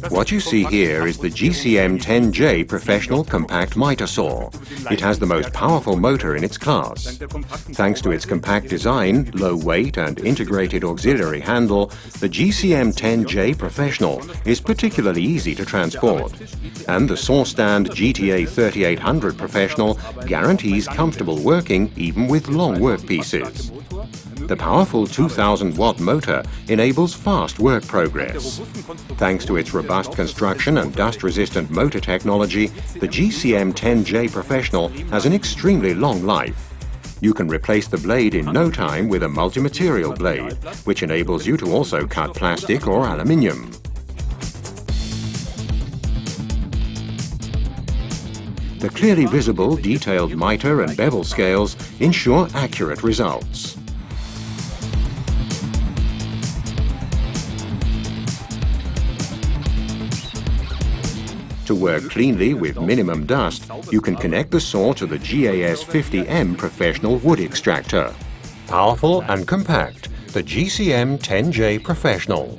What you see here is the GCM 10J Professional Compact Mitre Saw. It has the most powerful motor in its class. Thanks to its compact design, low weight and integrated auxiliary handle, the GCM 10J Professional is particularly easy to transport. And the saw stand GTA 3800 Professional guarantees comfortable working even with long workpieces. The powerful 2000-watt motor enables fast work progress. Thanks to its robust construction and dust-resistant motor technology, the GCM 10J Professional has an extremely long life. You can replace the blade in no time with a multi-material blade, which enables you to also cut plastic or aluminium. The clearly visible, detailed mitre and bevel scales ensure accurate results. To work cleanly with minimum dust, you can connect the saw to the GAS 50M Professional wood extractor. Powerful and compact, the GCM 10J Professional.